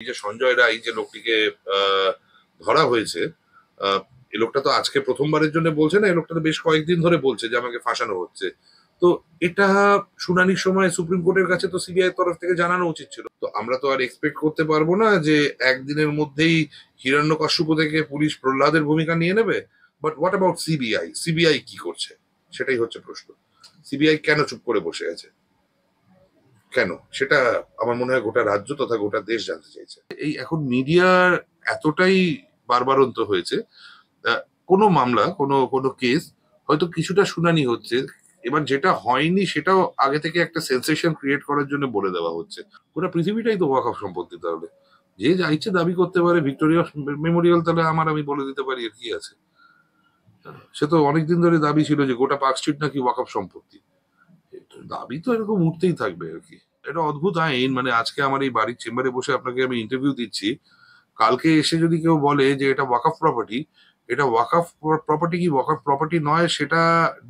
এই যে সঞ্জয় রায় যে লোকটিকে ধরা হয়েছে, এই লোকটা তো আজকে প্রথমবারের জন্য বলছে না, এই লোকটা তো বেশ কয়েকদিন ধরে বলছে যে আমাকে ফাঁসানো হচ্ছে। তো এটা শুনানির সময় সুপ্রিম কোর্টের কাছে তো সিবিআই তরফ থেকে জানানো উচিত ছিল। তো আমরা তো আর এক্সপেক্ট করতে পারবো না যে একদিনের মধ্যেই হিরণ্যকশ্যপ থেকে পুলিশ প্রহ্লাদের ভূমিকা নিয়ে নেবে। But what about CBI? CBI কি করছে সেটাই হচ্ছে প্রশ্ন। সিবিআই কেন চুপ করে বসে আছে, কেন? সেটা আমার মনে হয় গোটা রাজ্য তথা গোটা দেশ জানতে চাইছে। এই এখন মিডিয়ার এতটাই বারবারন্ত হয়েছে, কোনো মামলা, কোনো কেস হয়তো কিছুটা শুনানি হচ্ছে, এবার যেটা হয়নি সেটাও আগে থেকে একটা সেন্সেশন ক্রিয়েট করার জন্য বলে দেওয়া হচ্ছে। গোটা পৃথিবীটাই তো ওয়াকফ সম্পত্তি, তাহলে যে যা ইচ্ছে দাবি করতে পারে। ভিক্টোরিয়া মেমোরিয়াল তাহলে আমি বলে দিতে পারি, এর কি আছে? সে তো অনেকদিন ধরে দাবি ছিল যে গোটা পার্ক স্ট্রিট নাকি ওয়াকফ সম্পত্তি। দাবি তো এরকম উঠতেই থাকবে আর কি। এটা অদ্ভুত আইন, মানে আজকে আমার এই বাড়ির চেম্বারে বসে আপনাকে আমি ইন্টারভিউ দিচ্ছি, কালকে এসে যদি কেউ বলে যে এটা ওয়াকফ প্রপার্টি, এটা ওয়াকফ প্রপার্টি কি ওয়াকফ প্রপার্টি নয় সেটা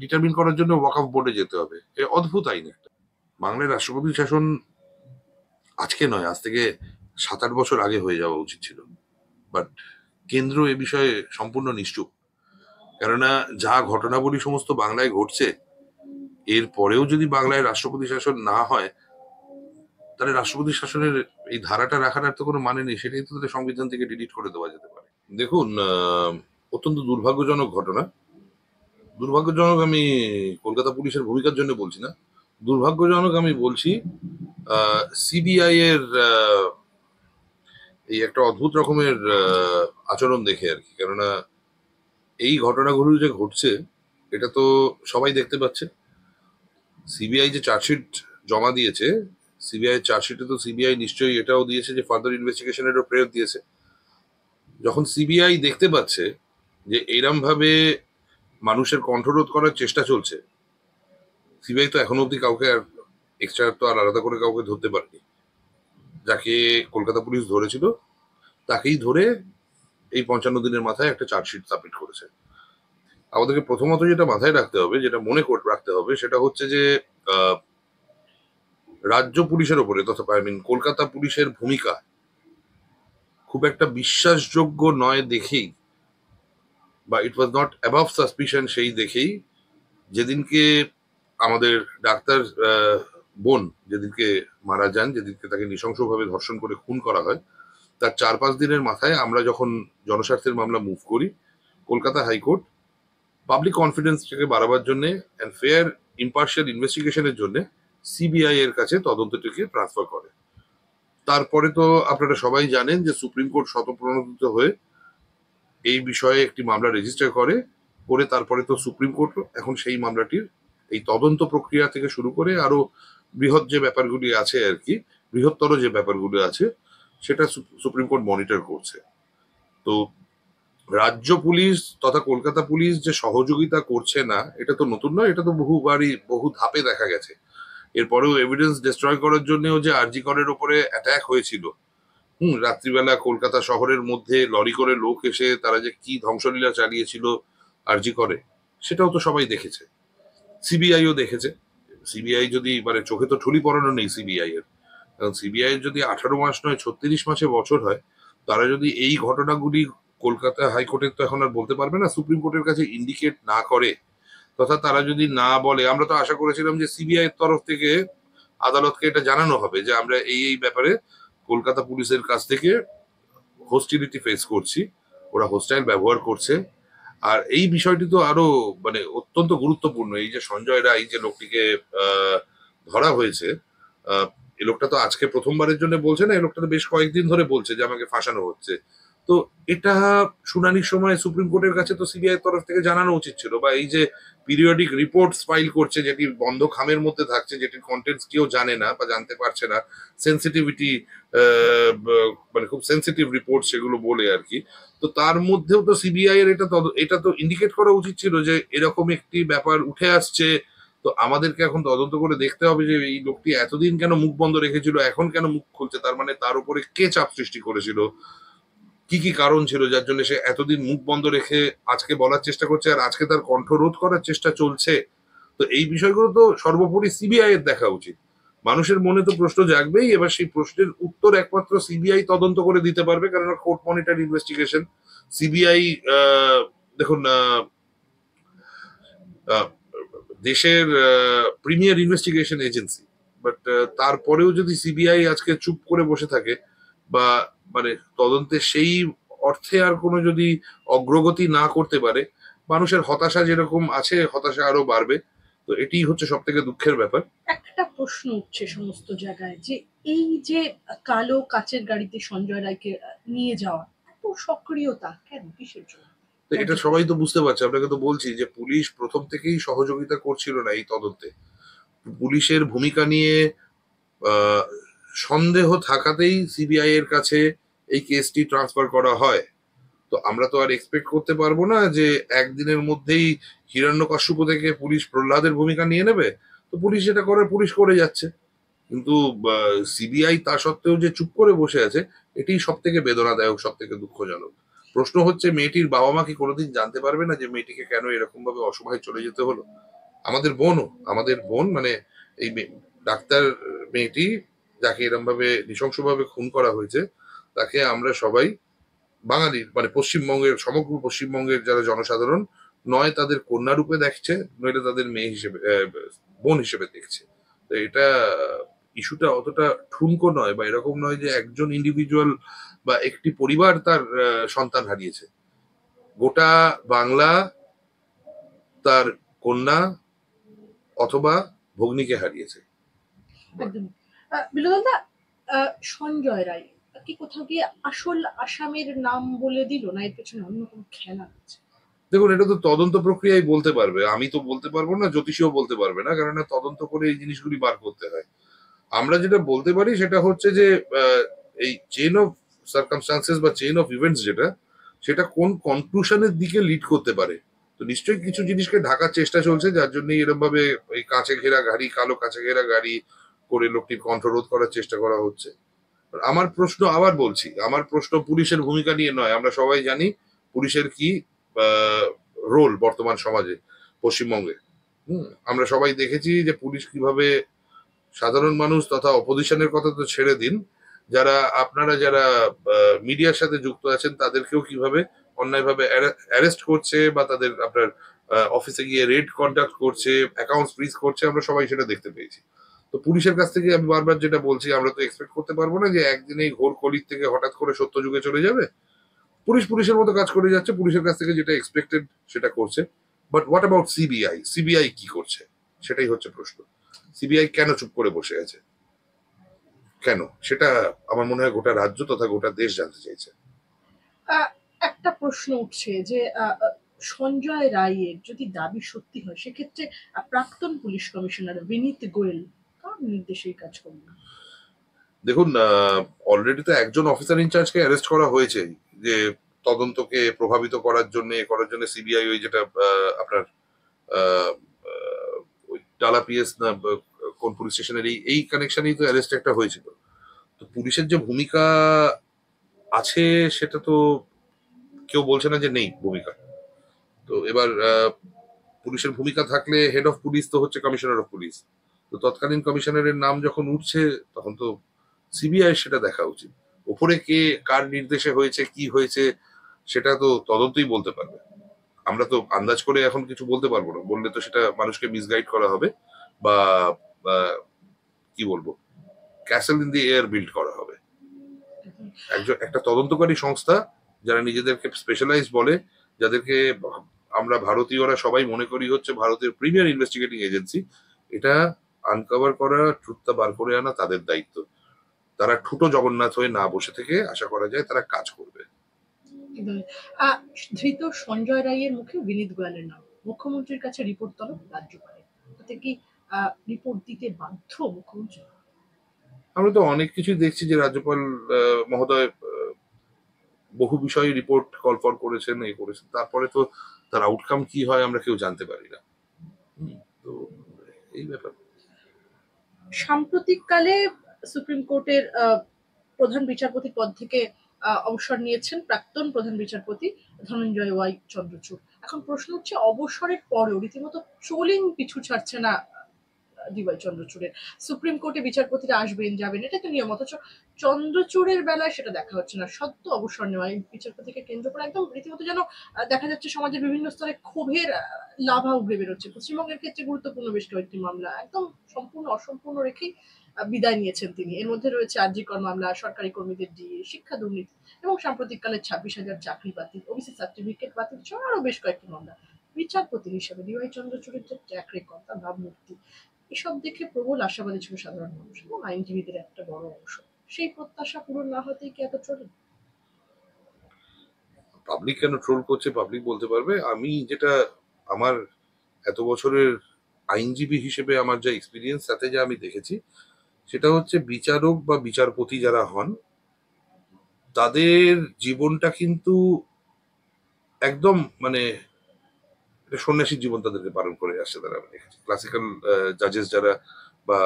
ডিটারমিন করার জন্য ওয়াকফ বোর্ডে যেতে হবে। এ অদ্ভুত আইন একটা। বাংলায় রাষ্ট্রপতি শাসন আজকে নয়, আজ থেকে 7-8 বছর আগে হয়ে যাওয়া উচিত ছিল। বাট কেন্দ্র এ বিষয়ে সম্পূর্ণ নিশ্চুপ। কেননা যা ঘটনাবলী সমস্ত বাংলায় ঘটছে, এরপরেও যদি বাংলায় রাষ্ট্রপতি শাসন না হয়, তাহলে রাষ্ট্রপতি শাসনের এই ধারাটা রাখার আর তো কোনো মানে নেই। সেটাই তো তাদের সংবিধান থেকে ডিলিট করে দেওয়া যেতে পারে। দেখুন, অত্যন্ত দুর্ভাগ্যজনক ঘটনা। দুর্ভাগ্যজনক আমি কলকাতা পুলিশের ভূমিকার জন্য বলছি না, দুর্ভাগ্যজনক আমি বলছি সিবিআই এর এই একটা অদ্ভুত রকমের আচরণ দেখে আর কি। কেননা এই ঘটনাগুলো যে ঘটছে এটা তো সবাই দেখতে পাচ্ছে। সিবিআই যে চার্জশিট জমা দিয়েছে, সিবিআই চার্জশিটে তো সিবিআই নিশ্চয়ই এটাও দিয়েছে যে ফার্দার ইনভেস্টিগেশনেরও প্রেয়ার দিয়েছে। যখন সিবিআই দেখতে পাচ্ছে যে এইরম ভাবে মানুষের কণ্ঠরোধ করার চেষ্টা চলছে, সিবিআই তো এখনো অব্দি কাউকে আর এক্সট্রা তো আর আলাদা করে কাউকে ধরতে পারেনি। যাকে কলকাতা পুলিশ ধরেছিল তাকেই ধরে এই 55 দিনের মাথায় একটা চার্জশিট সাবমিট করেছে। আমাদেরকে প্রথমত যেটা মাথায় রাখতে হবে, যেটা মনে রাখতে হবে, সেটা হচ্ছে যে রাজ্য পুলিশের ওপরে তথা কলকাতা পুলিশের ভূমিকা খুব একটা বিশ্বাসযোগ্য নয় দেখেই, বা ইট ওয়াজ নট অ্যাবাভ সাসপিশন সেই দেখেই, যেদিনকে আমাদের ডাক্তার বোন যেদিনকে মারা যান, যেদিনকে তাকে নৃশংসভাবে ধর্ষণ করে খুন করা হয়, তার 4-5 দিনের মাথায় আমরা যখন জনস্বার্থের মামলা মুভ করি, কলকাতা হাইকোর্ট পাবলিক কনফিডেন্সটাকে বাড়াবার জন্য অ্যান্ড ফেয়ার ইম্পার্শিয়াল ইনভেস্টিগেশনের জন্য সিবিআই এর কাছে তদন্তটিকে ট্রান্সফার করে। তারপরে তো আপনারা সবাই জানেন যে সুপ্রিম কোর্ট স্বতঃপ্রণোদিত হয়ে এই বিষয়ে একটি মামলা রেজিস্টার করে তারপরে তো সুপ্রিম কোর্ট এখন সেই মামলাটির এই তদন্ত প্রক্রিয়া থেকে শুরু করে আরো বৃহৎ যে ব্যাপারগুলি আছে আর কি, বৃহত্তর যে ব্যাপারগুলো আছে সেটা সুপ্রিম কোর্ট মনিটর করছে। তো রাজ্য পুলিশ তথা কলকাতা পুলিশ যে সহযোগিতা করছে না, এটা তো নতুন নয়, এটা তো বহুবারই বহু ধাপে দেখা গেছে। এরপরেও এভিডেন্স ডিস্ট্রয় করার জন্যও যে আরজি করের ওপরে অ্যাটাক হয়েছিল, রাত্রিবেলা কলকাতা শহরের মধ্যে লরি করে লোক এসে তারা যে কি ধ্বংসলীলা চালিয়েছিল আরজি করে, সেটাও তো সবাই দেখেছে, সিবিআইও দেখেছে। সিবিআই যদি মানে চোখে তো ঠুলি পড়ানো নেই সিবিআই এর, কারণ সিবিআই এর যদি 18 মাস নয় 36 মাসে বছর হয়, তারা যদি এই ঘটনাগুলি কলকাতা হাইকোর্টের তো এখন আর বলতে পারবে না, সুপ্রিম কোর্টের কাছে ইন্ডিকেট না করে, তথা তারা যদি না বলে, আমরা তো আশা করেছিলাম যে সিবিআই এর তরফ থেকে আদালতকে এটা জানানো হবে যে আমরা এই ব্যাপারে কলকাতা পুলিশের কাছ থেকে হোস্টিলিটি ফেস করছি, ওরা হোস্টাইল ব্যবহার করছে। আর এই বিষয়টি তো আরো মানে অত্যন্ত গুরুত্বপূর্ণ। এই যে সঞ্জয় রায় যে লোকটিকে ধরা হয়েছে, এই লোকটা তো আজকে প্রথমবারের জন্য বলছে না, এই লোকটা তো বেশ কয়েকদিন ধরে বলছে যে আমাকে ফাঁসানো হচ্ছে। তো এটা শুনানির সময় সুপ্রিম কোর্টের কাছে তো সিবিআই তরফ থেকে জানানো উচিত ছিল। বা এই যে পিরিয়ডিক রিপোর্টস ফাইল করছে, যেটি বন্ধ খামের মধ্যে থাকছে, যেটির কন্টেন্টস কেউ জানে না বা জানতে পারছে না, সেন্সিটিভিটি মানে খুব সেন্সিটিভ রিপোর্ট সেগুলো বলে আর কি। তো তার মধ্যেও তো সিবিআই এর এটা তো ইন্ডিকেট করা উচিত ছিল যে এরকম একটি ব্যাপার উঠে আসছে। তো আমাদেরকে এখন তদন্ত করে দেখতে হবে যে এই লোকটি এতদিন কেন মুখ বন্ধ রেখেছিল, এখন কেন মুখ খুলছে, তার মানে তার উপরে কে চাপ সৃষ্টি করেছিল, কি কি কারণ ছিল যার জন্য সে এতদিন মুখ বন্ধ রেখে আজকে বলার চেষ্টা করছে আর আজকে তার কণ্ঠ রোধ করার চেষ্টা চলছে। তো এই বিষয়গুলো তো সর্বোপরি সিবিআই এর দেখা উচিত। মানুষের মনে তো প্রশ্ন জাগবেই। এবার সেই প্রশ্নের উত্তর একমাত্র সিবিআই তদন্ত করে দিতে পারবে, কারণ কোর্ট মনিটর ইনভেস্টিগেশন। সিবিআই, দেখুন, আহ, দেশের প্রিমিয়ার ইনভেস্টিগেশন এজেন্সি, বাট তারপরেও যদি সিবিআই আজকে চুপ করে বসে থাকে, বা মানে তদন্তে সেই অর্থে আর কোনো যদি অগ্রগতি না করতে পারে, মানুষের হতাশা যেরকম আছে, হতাশা আরো বাড়বে। তো এটি হচ্ছে সব থেকে দুঃখের ব্যাপার। একটা প্রশ্ন উঠছে সমস্ত জায়গায় যে এই যে কালো কাচের গাড়িতে সঞ্জয় রায়কে নিয়ে যাওয়া, এত সক্রিয়তা কেন, কিসের জন্য? তো এটা সবাই তো বুঝতে পারছে। আপনাকে তো বলছি যে পুলিশ প্রথম থেকেই সহযোগিতা করছিল না এই তদন্তে। পুলিশের ভূমিকা নিয়ে আহ, সন্দেহ থাকাতেই সিবিআই এর কাছে এই কেসটি ট্রান্সফার করা হয়। তো আমরা তো আর এক্সপেক্ট করতে পারবো না যে একদিনের মধ্যেই হিরণ্যকশ্যপ থেকে পুলিশ প্রহ্লাদের ভূমিকা নিয়ে নেবে। তো পুলিশ যেটা করে পুলিশ করে যাচ্ছে, কিন্তু সিবিআই তা সত্ত্বেও যে চুপ করে বসে আছে, এটি সব থেকে বেদনাদায়ক, সব থেকে দুঃখজনক। প্রশ্ন হচ্ছে, মেয়েটির বাবা মা কি কোনোদিন জানতে পারবে না যে মেয়েটিকে কেন এরকম ভাবে অসহায় চলে যেতে হলো? আমাদের বোনও, আমাদের বোন মানে এই ডাক্তার মেয়েটি, যাকে এরকম ভাবে নৃশংসভাবে খুন করা হয়েছে, তাকে আমরা সবাই বাঙালির মানে পশ্চিমবঙ্গের, সমগ্র পশ্চিমবঙ্গের যারা জনসাধারণ, নয় তাদের কন্যা রূপে দেখছে, নইলে তাদের মেয়ে হিসেবে, বোন হিসেবে দেখছে। তো এটা ইস্যুটা অতটা ঠুনকো নয়, বা এরকম নয় যে একজন ইন্ডিভিজুয়াল বা একটি পরিবার তার সন্তান হারিয়েছে। গোটা বাংলা তার কন্যা অথবা ভগ্নীকে হারিয়েছে। একদম। বিনোদনদা, সঞ্জয় রায় কি কোথাও গিয়ে আসল আসামের নাম বলে দিল, না এর পেছনে অন্য কোনো খেলা আছে? দেখুন, এটা তো তদন্ত প্রক্রিয়ায় বলতে পারবে, আমি তো বলতে পারবো না, জ্যোতিষীও বলতে পারবে না, কারণ তদন্ত করে এই জিনিসগুলি বার করতে হয়। আমরা যেটা বলতে পারি সেটা হচ্ছে যে এই চেইন অফ সার্কামস্টান্সেস বা চেইন অফ ইভেন্টস যেটা, সেটা কোন কনক্লুশনের দিকে লিড করতে পারে। তো নিশ্চয়ই কিছু জিনিসকে ঢাকার চেষ্টা চলছে, যার জন্য এরকম ভাবে এই কাঁচে ঘেরা গাড়ি, কালো কাঁচে ঘেরা গাড়ি করে লোকটির কণ্ঠরোধ করার চেষ্টা করা হচ্ছে। আমার প্রশ্ন, আবার বলছি, আমার প্রশ্ন পুলিশের ভূমিকা নিয়ে নয়। আমরা সবাই জানি পুলিশের কি রোল বর্তমান সমাজে, পশ্চিমবঙ্গে। আমরা সবাই দেখেছি যে পুলিশ কিভাবে সাধারণ মানুষ তথা অপোজিশনের কথা তো ছেড়ে দিন, যারা আপনারা যারা মিডিয়ার সাথে যুক্ত আছেন তাদেরকেও কিভাবে অন্যায়ভাবে অ্যারেস্ট করছে, বা তাদের আপনার অফিসে গিয়ে রেড কন্ডাক্ট করছে, অ্যাকাউন্ট ফ্রিজ করছে, আমরা সবাই সেটা দেখতে পেয়েছি। তো পুলিশের কাছ থেকে আমি বারবার যেটা বলছি, আমরা তো এক্সপেক্ট করতে পারবো না যে একদিনেই ঘোর কলির থেকে হঠাৎ করে সত্য যুগে চলে যাবে। পুলিশ পুলিশের মতো কাজ করে যাচ্ছে, পুলিশের কাছ থেকে যেটা এক্সপেক্টেড সেটা করছে। But what about CBI? CBI কি করছে, সেটাই হচ্ছে প্রশ্ন। সিবিআই কেন চুপ করে বসে আছে, কেন? সেটা আমার মনে হয় গোটা রাজ্য তথা গোটা দেশ জানতে চাইছে। আহ, একটা প্রশ্ন উঠছে যে সঞ্জয় রায়ের যদি দাবি সত্যি হয়, সেক্ষেত্রে প্রাক্তন পুলিশ কমিশনার বিনীত গোয়েল কার নির্দেশে এই কাজ করবেন? দেখুন, অলরেডি তো একজন অফিসার ইনচার্জকে অ্যারেস্ট করা হয়েছে, যে তদন্তকে প্রভাবিত করার জন্য সিবিআই ওই যেটা আপনার আহ, আহ, ওই টালা পিএস না কোন পুলিশ স্টেশনের এই কানেকশনেই তো অ্যারেস্ট একটা হয়েছিল। তো পুলিশের যে ভূমিকা আছে সেটা তো কেউ বলছে না যে নেই ভূমিকা। তো এবার পুলিশের ভূমিকা থাকলে হেড অফ পুলিশ তো হচ্ছে কমিশনার অফ পুলিশ। তো তৎকালীন কমিশনারের নাম যখন উঠছে, তখন তো সিবিআই সেটা দেখা উচিত। ওপরে কে কার নির্দেশে হয়েছে, কি হয়েছে, সেটা তো তদন্তই বলতে পারবে। আমরা তো আন্দাজ করে এখন কিছু বলতে পারবো না, বললে তো সেটা মানুষকে মিসগাইড করা হবে, বা কি বলবো, castle in the air build করা হবে। একটা তদন্তকারী সংস্থা, যারা নিজেদেরকে স্পেশালাইজ বলে, যাদেরকে আমরা ভারতীয়রা সবাই মনে করি হচ্ছে ভারতের প্রিমিয়ার ইনভেস্টিগেটিং এজেন্সি, এটা আনকভার করা, ট্রুথটা বার করে আনা তাদের দায়িত্ব। তারা ঠুটো জগন্নাথ হয়ে না বসে থেকে আশা করা যায় তারা কাজ করবে। একদমই। আহ, ধৃত সঞ্জয় রায়ের মুখে বিনীত গোয়েলের নাম, মুখ্যমন্ত্রীর কাছে রিপোর্ট তলব রাজ্যপালের, তাতে কি রিপোর্ট দিতে বাধ্য মুখ্যমন্ত্রী? আমরা তো অনেক কিছুই দেখছি যে রাজ্যপাল মহোদয় বহু বিষয়ে রিপোর্ট কল ফর করেছেন, করেছেন, তারপরে তো তার আউটকাম কি হয় আমরা কেউ জানতে পারি না। তো এই ব্যাপার। সাম্প্রতিককালে সুপ্রিম কোর্টের প্রধান বিচারপতি পদ থেকে অবসর নিয়েছেন প্রাক্তন প্রধান বিচারপতি ধনঞ্জয় ওয়াই চন্দ্রচূড়। এখন প্রশ্ন হচ্ছে, অবসরের পরেও রীতিমতো ট্রোলিং পিছু ছাড়ছে না ডিওয়াই চন্দ্রচূড়ের। সুপ্রিম কোর্টে বিচারপতিরা আসবেন যাবেন, এটা তো নিয়ম, অথচ চন্দ্রচূড়ের বেলায় সেটা দেখা হচ্ছে না। সদ্য অবসর নেওয়া এই বিচারপতিকে কেন্দ্র করে একদম রীতিমতো যেন দেখা যাচ্ছে সমাজের বিভিন্ন স্তরে ক্ষোভের লাভা উগড়ে বেরোচ্ছে। পশ্চিমবঙ্গের ক্ষেত্রে গুরুত্বপূর্ণ বেশ কয়েকটি মামলা একদম সম্পূর্ণ অসম্পূর্ণ রেখেই বিদায় নিয়েছেন তিনি। এর মধ্যে রয়েছে আরজি কর মামলা, সরকারি কর্মীদের ডিএ, শিক্ষা দুর্নীতি এবং সাম্প্রতিককালে 26,000 চাকরি বাতিল, ওবিসি সার্টিফিকেট বাতিল সহ আরো বেশ কয়েকটি মামলা। বিচারপতি হিসেবে ডিওয়াই চন্দ্রচূড়ের যে ট্র্যাক রেকর্ড, তার ভাবমূর্তি, এসব দেখে প্রবল আশাবাদী ছিল সাধারণ মানুষ এবং আইনজীবীদের একটা বড় অংশ। সেই প্রত্যাশা পূরণ না হতেই কি এত চলে? পাবলিক কেন ট্রোল করছে পাবলিক বলতে পারবে। আমি যেটা আমার এত বছরের আইনজীবী হিসেবে আমার যা এক্সপিরিয়েন্স, তাতে যা আমি দেখেছি, সেটা হচ্ছে বিচারক বা বিচারপতি যারা হন, তাদের জীবনটা কিন্তু একদম মানে একটা সন্ন্যাসীর জীবন তাদেরকে পালন করে আসছে। তারা আমি দেখেছি ক্লাসিক্যাল জাজেস যারা, বা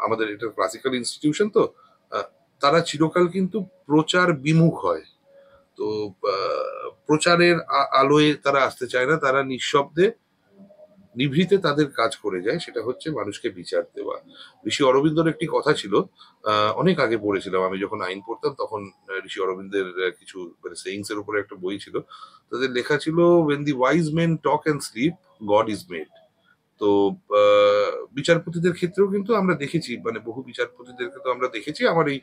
আমাদের এটা ক্লাসিক্যাল ইনস্টিটিউশন, তো তারা চিরকাল কিন্তু প্রচার বিমুখ হয়। তো প্রচারের আলোয় তারা আসতে চায় না, তারা নিঃশব্দে নিভৃতে তাদের কাজ করে যায়, সেটা হচ্ছে মানুষকে বিচার দেওয়া। ঋষি অরবিন্দর একটি কথা ছিল, অনেক আগে পড়েছিলাম আমি যখন আইন পড়তাম, তখন ঋষি অরবিন্দের কিছু মানে সেইংস এর উপরে একটা বই ছিল, তাদের লেখা ছিল, when the wise men talk and sleep, God is made. তো বিচারপতিদের ক্ষেত্রেও কিন্তু আমরা দেখেছি, মানে বহু বিচারপতিদেরকে তো আমরা দেখেছি আমার এই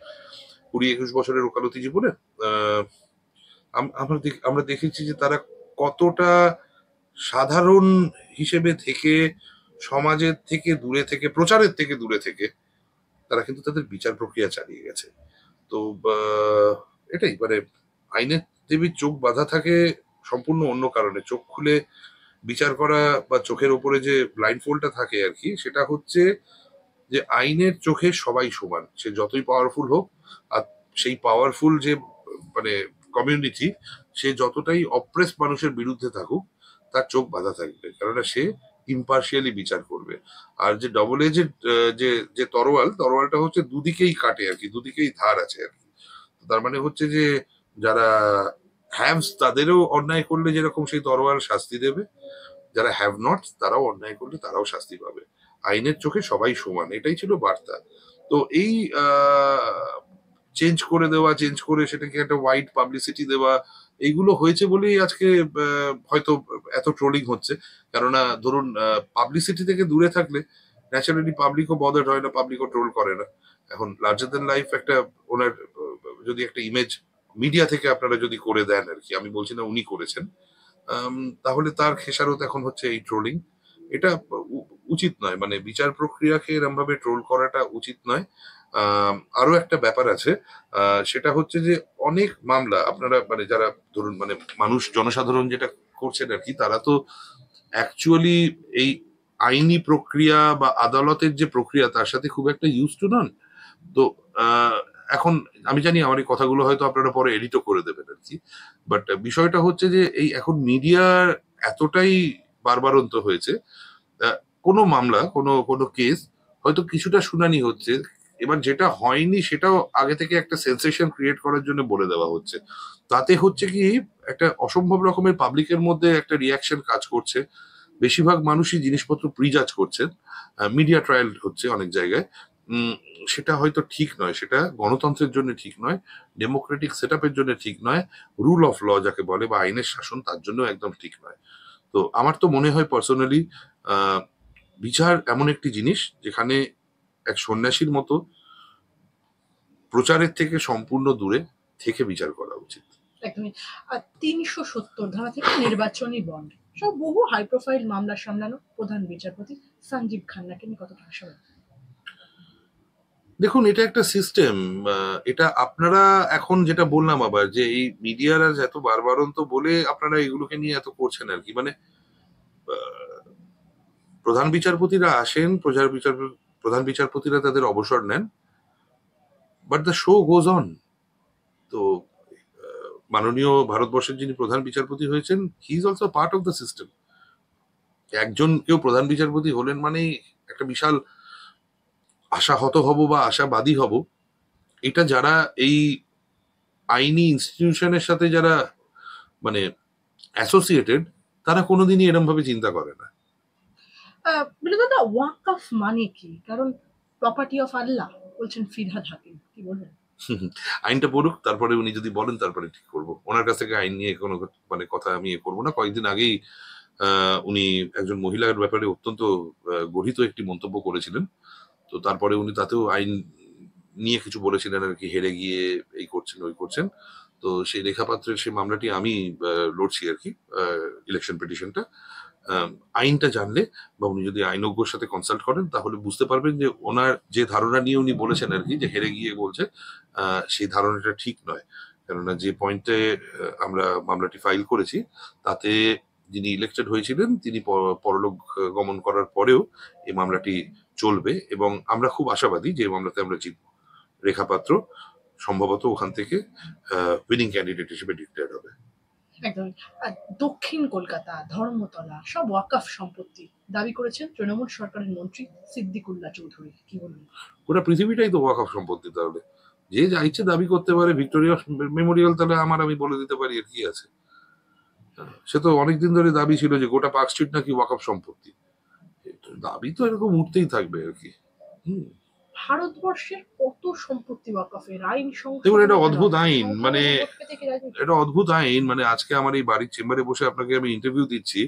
20-21 বছরের ওকালতি জীবনে। আহ, আমরা দেখেছি যে তারা কতটা সাধারণ হিসেবে থেকে, সমাজের থেকে দূরে থেকে, প্রচারের থেকে দূরে থেকে তারা কিন্তু তাদের বিচার প্রক্রিয়া চালিয়ে গেছে। তো এটাই মানে আইনের দেবীর চোখ বাঁধা থাকে সম্পূর্ণ অন্য কারণে। চোখ খুলে বিচার করা বা চোখের উপরে যে ব্লাইন্ড ফোল্ডটা থাকে আর কি, সেটা হচ্ছে যে আইনের চোখে সবাই সমান, সে যতই পাওয়ারফুল হোক। আর সেই পাওয়ারফুল যে মানে কমিউনিটি, সে যতটাই অপ্রেস মানুষের বিরুদ্ধে থাকুক, তার চোখ বাঁধা থাকবে, কেননা সে ইম্পার্শিয়ালি বিচার করবে। আর যে ডবল এজেড যে যে তরোয়ালটা হচ্ছে দুদিকেই কাটে আর কি, দুদিকেই ধার আছে আর কি। তার মানে হচ্ছে যে যারা হ্যাভস তাদেরও অন্যায় করলে যেরকম সেই তরোয়াল শাস্তি দেবে, যারা হ্যাভ নট তারাও অন্যায় করলে তারাও শাস্তি পাবে। আইনের চোখে সবাই সমান, এটাই ছিল বার্তা। তো এই চেঞ্জ করে দেওয়া, চেঞ্জ করে সেটাকে একটা ওয়াইড পাবলিসিটি দেওয়া, এইগুলো হয়েছে বলেই আজকে হয়তো এত ট্রোলিং হচ্ছে। কেননা ধরুন পাবলিসিটি থেকে দূরে থাকলে ন্যাচারালি পাবলিকও বদার্ড হয় না, পাবলিকও ট্রোল করে না। এখন লার্জার দেন লাইফ একটা ওনার যদি একটা ইমেজ মিডিয়া থেকে আপনারা যদি করে দেন আর কি, আমি বলছি না উনি করেছেন, তাহলে তার খেসারত এখন হচ্ছে এই ট্রোলিং। এটা উচিত নয়, মানে বিচার প্রক্রিয়াকে এরম ভাবে ট্রোল করাটা উচিত নয়। আরো একটা ব্যাপার আছে, সেটা হচ্ছে যে অনেক মামলা আপনারা মানে যারা ধরুন মানে মানুষ জনসাধারণ যেটা করছেন আর কি, তারা তো অ্যাকচুয়ালি এই আইনি প্রক্রিয়া বা আদালতের যে প্রক্রিয়া তার সাথে খুব একটা ইউজ টু নন। তো এখন আমি জানি আমার এই কথাগুলো হয়তো আপনারা পরে এডিটও করে দেবেন আর কি, বাট বিষয়টা হচ্ছে যে এই এখন মিডিয়ার এতটাই বারবারন্ত হয়েছে, কোনো মামলা কোনো কোনো কেস হয়তো কিছুটা শুনানি হচ্ছে, এবার যেটা হয়নি সেটাও আগে থেকে একটা সেন্সেশন ক্রিয়েট করার জন্য বলে দেওয়া হচ্ছে। তাতে হচ্ছে কি একটা অসম্ভব রকমের পাবলিকের মধ্যে একটা রিয়াকশন কাজ করছে। বেশিরভাগ মানুষই জিনিসপত্র প্রিজাজ করছেন, মিডিয়া ট্রায়াল হচ্ছে অনেক জায়গায়। সেটা হয়তো ঠিক নয়, সেটা গণতন্ত্রের জন্য ঠিক নয়, ডেমোক্রেটিক সেট আপের জন্য ঠিক নয়, রুল অফ ল যাকে বলে বা আইনের শাসন, তার জন্য একদম ঠিক নয়। তো আমার তো মনে হয় পার্সোনালি বিচার এমন একটি জিনিস যেখানে এক সন্ন্যাসীর মতো প্রচারের থেকে সম্পূর্ণ দূরে থেকে বিচার করা উচিত। একদমই। ৩৭০ ধারা থেকে নির্বাচনী বন্ড সব বহু হাই প্রোফাইল মামলা সামলানো প্রধান বিচারপতি সঞ্জীব খান্নাকে নিয়ে কতটা আশাবাদী? দেখুন, এটা একটা সিস্টেম। এটা আপনারা এখন যেটা বললাম আবার, যে এই মিডিয়ারা এত বারবারন্ত বলে আপনারা এগুলোকে নিয়ে এত করছেন আর কি, মানে প্রধান বিচারপতিরা আসেন, প্রধান বিচারপতিরা তাদের অবসর নেন, but the show goes on. তো মাননীয় ভারতবর্ষের যিনি প্রধান বিচারপতি হয়েছেন, he is also part of the system. একজন কেউ প্রধান বিচারপতি হলেন মানে একটা বিশাল আশাহত হব বা আশাবাদী হব, এটা যারা এই আইনি ইনস্টিটিউশনের সাথে যারা মানে অ্যাসোসিয়েটেড, তারা কোনোদিনই এরম ভাবে চিন্তা করে না। বিনোদনটা ওয়াকফ মানে কি? কারণ প্রপার্টি অফ আল্লাহ বলছেন ফিরহাদ হাকিম, কি বলবেন? আইনটা পড়ুক, তারপরে উনি যদি বলেন তারপরে ঠিক করবো। ওনার কাছ থেকে আইন নিয়ে কোনো মানে কথা আমি করবো না। কয়েকদিন আগেই উনি একজন মহিলার ব্যাপারে অত্যন্ত গর্হিত একটি মন্তব্য করেছিলেন। তো তারপরে উনি তাতেও আইন নিয়ে কিছু বলেছিলেন আর কি, হেরে গিয়ে এই করছেন ওই করছেন। তো সেই রেখাপাত্রের সেই মামলাটি আমি লড়ছি আর কি, ইলেকশন পিটিশনটা। আইনটা জানলে বা উনি যদি আইনজ্ঞর সাথে কনসাল্ট করেন তাহলে বুঝতে পারবেন যে ওনার যে ধারণা নিয়ে উনি বলেছেন আর কি, যে হেরে গিয়ে বলছে, সেই ধারণাটা ঠিক নয়। কেননা যে পয়েন্টে আমরা মামলাটি ফাইল করেছি তাতে যিনি ইলেক্টেড হয়েছিলেন তিনি পরলোক গমন করার পরেও এই মামলাটি চলবে এবং আমরা খুব আশাবাদী যে এই মামলাতে আমরা জিতব। রেখাপাত্র সম্ভবত ওখান থেকে উইনিং ক্যান্ডিডেট হিসেবে ডিক্লেয়ার হবে। একদম। দক্ষিণ কলকাতা, ধর্মতলা সব ওয়াকফ সম্পত্তি দাবি করেছেন তৃণমূল সরকারের মন্ত্রী সিদ্দিকুল্লাহ চৌধুরী, কি বলবেন? গোটা পৃথিবীটাই তো ওয়াকফ সম্পত্তি। তাহলে যে যা ইচ্ছে দাবি করতে পারে। ভিক্টোরিয়া মেমোরিয়াল তাহলে আমি বলে দিতে পারি আর কি আছে। সে তো অনেকদিন ধরে দাবি ছিল যে গোটা পার্ক স্ট্রিট নাকি ওয়াকফ সম্পত্তি। দাবি তো এরকম উঠতেই থাকবে আর কি। ভারতবর্ষের কত সম্পত্তি ওয়াকফের? আইন দেখুন, এটা সংশোধন অদ্ভুত আইন, মানে সংখ্যালঘু ভোট পেতে কি রাজনীতি? এটা অদ্ভুত আইন। মানে আজকে আমার এই বাড়ির চেম্বারে বসে আপনাকে আমি ইন্টারভিউ দিচ্ছি,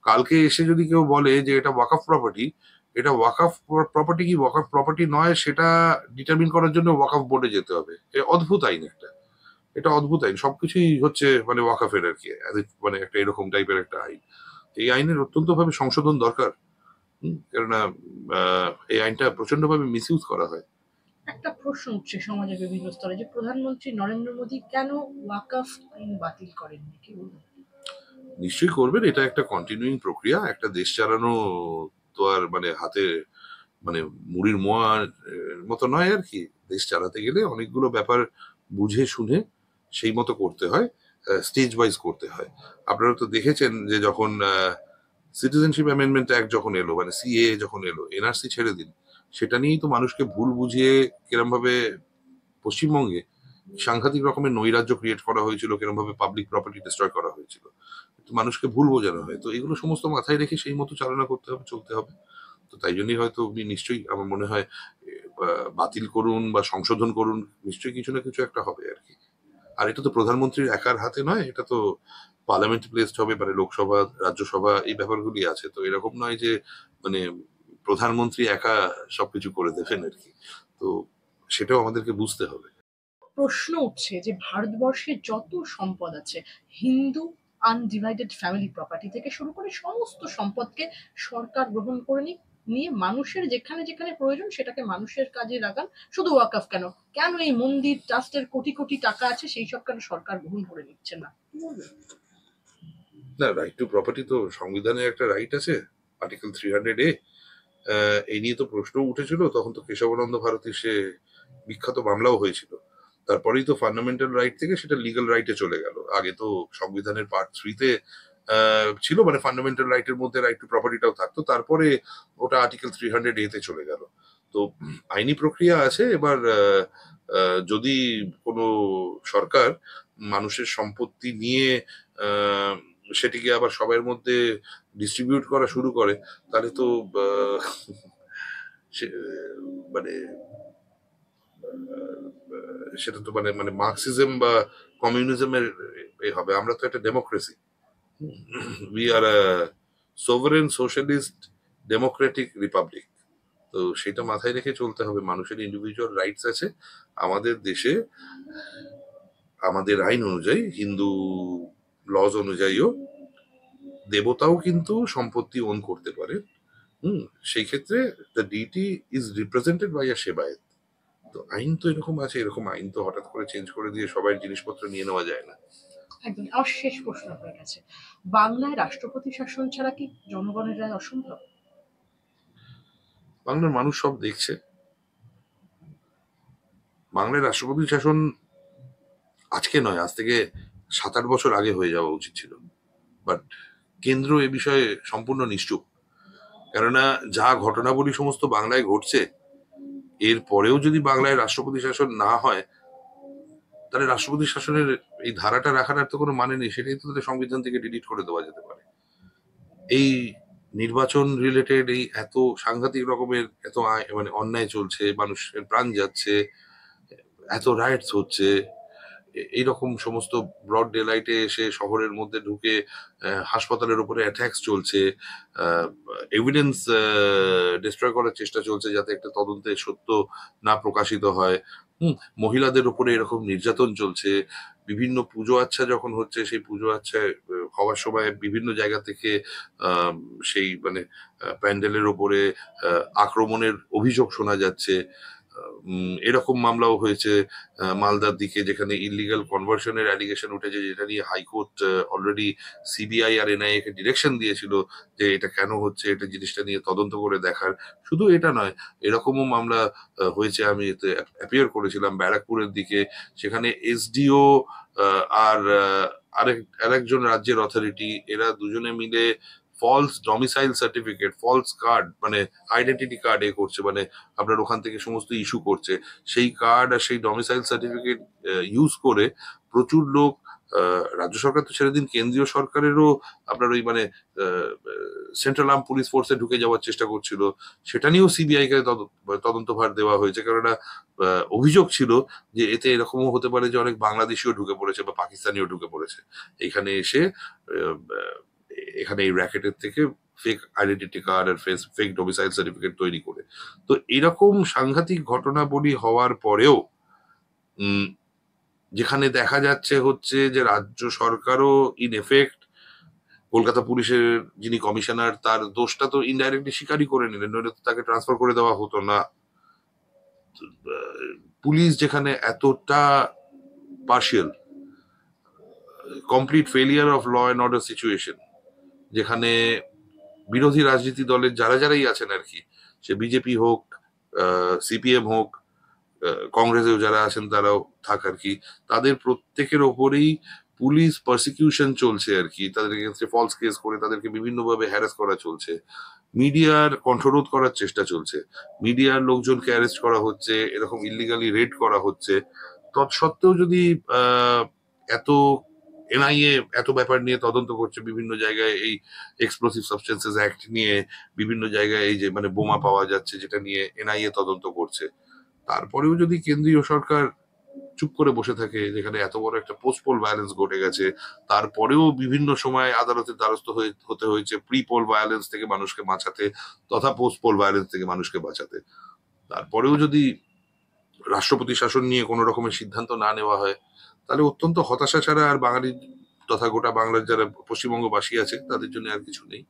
কালকে এসে যদি কেউ বলে যে এটা ওয়াকফ প্রপার্টি, এটা ওয়াকফ প্রপার্টি কি ওয়াকফ প্রপার্টি নয় সেটা ডিটারমিন করার জন্য ওয়াকফ বোর্ডে যেতে হবে। অদ্ভুত আইন একটা, এটা অদ্ভুত আইন। সবকিছুই হচ্ছে মানে ওয়াকফের আর কি, মানে একটা এরকম টাইপের একটা আইন। এই আইনের অত্যন্ত ভাবে সংশোধন দরকার। কেননা এই আইনটা প্রচন্ড ভাবে মিসইউজ করা হয়। একটা প্রশ্ন উঠছে সমাজের বিভিন্ন স্তরে যে প্রধানমন্ত্রী নরেন্দ্র মোদী কেন ওয়াকফ আইন বাতিল করেননি, কি বলবেন? নিশ্চয়ই করবেন, এটা একটা কন্টিনিউইং প্রক্রিয়া। একটা দেশ চালানো তো আর মানে হাতে মানে মুড়ির মোয়ার মতো নয় আর কি। দেশ চালাতে গেলে অনেকগুলো ব্যাপার বুঝে শুনে সেই মতো করতে হয়, স্টেজ ওয়াইজ করতে হয়। আপনারা তো দেখেছেন যে যখন সিটিজেনশিপ অ্যামেন্ডমেন্ট অ্যাক্ট যখন এলো, মানে সিএ যখন এলো, এনআরসি ছেড়ে দিন, সেটা নিয়েই তো মানুষকে ভুল বুঝিয়ে কিরম ভাবে পশ্চিমবঙ্গে সাংঘাতিক রকমের নৈরাজ্য ক্রিয়েট করা হয়েছিল, কিরম ভাবে পাবলিক প্রপার্টি ডিস্ট্রয় করা হয়েছিল। তো মানুষকে ভুল বোঝানো হয়। তো এগুলো সমস্ত মাথায় রেখে সেই মতো চালনা করতে হবে, চলতে হবে। তো তাই জন্যই হয়তো উনি নিশ্চয়ই আমার মনে হয় বাতিল করুন বা সংশোধন করুন, নিশ্চয়ই কিছু না কিছু একটা হবে আর কি। আর এটা তো প্রধানমন্ত্রীর একার হাতে নয়, এটা তো পার্লামেন্ট প্লেসড হবে, মানে লোকসভা রাজ্যসভা এই ব্যাপারগুলি আছে। তো এরকম নয় যে মানে প্রধানমন্ত্রী একা সবকিছু করে দেবেন আর কি। তো সেটাও আমাদেরকে বুঝতে হবে। প্রশ্ন উঠছে যে ভারতবর্ষে যত সম্পদ আছে, হিন্দু আনডিভাইডেড ফ্যামিলি প্রপার্টি থেকে শুরু করে সমস্ত সম্পদকে সরকার গ্রহণ করে নিয়ে মানুষের যেখানে যেখানে প্রয়োজন সেটাকে মানুষের কাজে লাগান। শুধু ওয়াকফ কেন, কেন এই মন্দির ট্রাস্টের কোটি কোটি টাকা আছে সেই সব কেন সরকার গ্রহণ করে নিচ্ছে না, কি বলবেন? না, রাইট টু প্রপার্টি তো সংবিধানে একটা রাইট আছে, আর্টিকেল 300A। এই নিয়ে তো প্রশ্ন উঠেছিল, তখন তো কেশবানন্দ ভারতী সে বিখ্যাত মামলাও হয়েছিল। তারপরেই তো ফান্ডামেন্টাল রাইট থেকে সেটা লিগাল রাইটে চলে গেল। আগে তো সংবিধানের পার্ট 3-তে ছিল, মানে ফান্ডামেন্টাল রাইটের মধ্যে রাইট টু প্রপার্টিটাও থাকতো, তারপরে ওটা আর্টিকেল 300A-তে চলে গেল। তো আইনি প্রক্রিয়া আছে। এবার যদি কোনো সরকার মানুষের সম্পত্তি নিয়ে আহ, সেটিকে আবার সবার মধ্যে ডিস্ট্রিবিউট করা শুরু করে, তাহলে তো সে মানে সেটা তো মানে মানে মার্কসিজম বা কমিউনিজমের এ হবে। আমরা তো একটা democracy, we are a sovereign socialist Democratic Republic. তো সেটা মাথায় রেখে চলতে হবে। মানুষের ইন্ডিভিজুয়াল রাইটস আছে আমাদের দেশে, আমাদের আইন অনুযায়ী, হিন্দু লজ অনুযায়ীও দেবতাও কিন্তু সম্পত্তি ওন করতে পারে। হুম, সেই ক্ষেত্রে the deity is represented by a shebait. তো আইন তো এরকম আছে, এরকম আইন তো হঠাৎ করে চেঞ্জ করে দিয়ে সবাই জিনিসপত্র নিয়ে নেওয়া যায় না। একদম। আমার শেষ প্রশ্ন আপনার কাছে, বাংলায় রাষ্ট্রপতি শাসন ছাড়া কি জনগণের রায় অসম্ভব? বাংলার মানুষ সব দেখছে। বাংলায় রাষ্ট্রপতি শাসন আজকে নয়, আজ থেকে 7-8 বছর আগে হয়ে যাওয়া উচিত ছিল। বাট কেন্দ্র এ বিষয়ে সম্পূর্ণ নিশ্চুপ। কেননা যা ঘটনাবলী সমস্ত বাংলায় ঘটছে, এর পরেও যদি বাংলায় রাষ্ট্রপতি শাসন না হয়, তাহলে রাষ্ট্রপতি শাসনের এই ধারাটা রাখার আর তো কোনো মানে নেই। সেটাই তো তাদের সংবিধান থেকে ডিলিট করে দেওয়া যেতে পারে। এই নির্বাচন রিলেটেড এই এত সাংঘাতিক রকমের এত মানে অন্যায় চলছে, মানুষের প্রাণ যাচ্ছে, এত রাইটস হচ্ছে, এইরকম সমস্ত ব্রড ডে লাইটে এসে শহরের মধ্যে ঢুকে হাসপাতালের উপরে অ্যাটাকস চলছে, এভিডেন্স ডিস্ট্রয় করার চেষ্টা চলছে যাতে একটা তদন্তে সত্য না প্রকাশিত হয়। মহিলাদের উপরে এরকম নির্যাতন চলছে। বিভিন্ন পুজো আচ্ছা যখন হচ্ছে, সেই পুজো আচ্ছা হওয়ার সময় বিভিন্ন জায়গা থেকে আহ, সেই মানে প্যান্ডেলের উপরে আক্রমণের অভিযোগ শোনা যাচ্ছে। এরকম মামলাও হয়েছে মালদার দিকে, যেখানে ইলিগাল কনভার্সনের অ্যালিগেশন উঠেছে, যেটা নিয়ে হাইকোর্ট অলরেডি সিবিআই আর এনআইএ কে ডিরেকশন দিয়েছিল যে এটা কেন হচ্ছে, এটা জিনিসটা নিয়ে তদন্ত করে দেখার। শুধু এটা নয়, এরকমও মামলা হয়েছে, আমি এতে অ্যাপিয়ার করেছিলাম ব্যারাকপুরের দিকে, সেখানে এসডিও আর আরেকজন রাজ্যের অথরিটি, এরা দুজনে মিলে false domicile certificate, false card, মানে আইডেন্টিটি কার্ড করছে, মানে আপনার ওখান থেকে সমস্ত ইস্যু করছে, সেই কার্ড আর সেই ডমিসাইল সার্টিফিকেট ইউজ করে প্রচুর লোক, রাজ্য সরকার তো ছেড়ে দিন, কেন্দ্রীয় সরকারেরও আপনার ওই মানে সেন্ট্রাল আর্ম পুলিশ ফোর্সে ঢুকে যাওয়ার চেষ্টা করছিল। সেটা নিয়েও সিবিআই কে তদন্তভার দেওয়া হয়েছে, কেননা অভিযোগ ছিল যে এতে এরকমও হতে পারে যে অনেক বাংলাদেশিও ঢুকে পড়েছে বা পাকিস্তানিও ঢুকে পড়েছে এখানে এসে, এখানে এই র্যাকেটের থেকে ফেক আইডেন্টিটি কার্ড আর ফেক ডোমিসাইল সার্টিফিকেট তৈরি করে। তো এরকম সাংঘাতিক ঘটনাবলী হওয়ার পরেও যেখানে দেখা যাচ্ছে হচ্ছে যে রাজ্য সরকারও ইন এফেক্ট, কলকাতা পুলিশের যিনি কমিশনার তার দোষটা তো ইনডাইরেক্টলি স্বীকারই করে নিলেন, নইলে তো তাকে ট্রান্সফার করে দেওয়া হতো না। পুলিশ যেখানে এতটা partial, complete failure of law and order situation, যেখানে বিরোধী রাজনীতি দলের যারা যারাই আছেন আর কি, সে বিজেপি হোক, সিপিএম হোক, কংগ্রেসেও যারা আছেন তারাও থাক আর কি, তাদের প্রত্যেকের ওপরেই পুলিশ পারসিকিউশন চলছে আর কি, তাদের এগেনস্টে ফলস কেস করে তাদেরকে বিভিন্নভাবে হ্যারাস করা চলছে, মিডিয়ার কণ্ঠরোধ করার চেষ্টা চলছে, মিডিয়ার লোকজনকে অ্যারেস্ট করা হচ্ছে, এরকম ইলিগালি রেড করা হচ্ছে। তৎসত্ত্বেও যদি এত এনআইএ এত ব্যাপার নিয়ে তদন্ত করছে, বিভিন্ন জায়গায় এই এক্সপ্লোসিভ সাবস্টেন্সেস অ্যাক্ট নিয়ে বিভিন্ন জায়গায় এই যে মানে বোমা পাওয়া যাচ্ছে, যেটা নিয়ে এনআইএ তদন্ত করছে, তারপরেও যদি কেন্দ্রীয় সরকার চুপ করে বসে থাকে, যেখানে এত বড় একটা পোস্ট পোল ভায়োলেন্স ঘটে গেছে, তারপরেও বিভিন্ন সময় আদালতের দ্বারস্থ হতে হয়েছে প্রি পোল ভায়োলেন্স থেকে মানুষকে বাঁচাতে তথা পোস্ট পোল ভায়োলেন্স থেকে মানুষকে বাঁচাতে, তারপরেও যদি রাষ্ট্রপতি শাসন নিয়ে কোনো রকমের সিদ্ধান্ত না নেওয়া হয়, তাহলে অত্যন্ত হতাশা ছাড়া আর বাঙালি তথা গোটা বাংলার যারা পশ্চিমবঙ্গবাসী আছে তাদের জন্য আর কিছু নেই।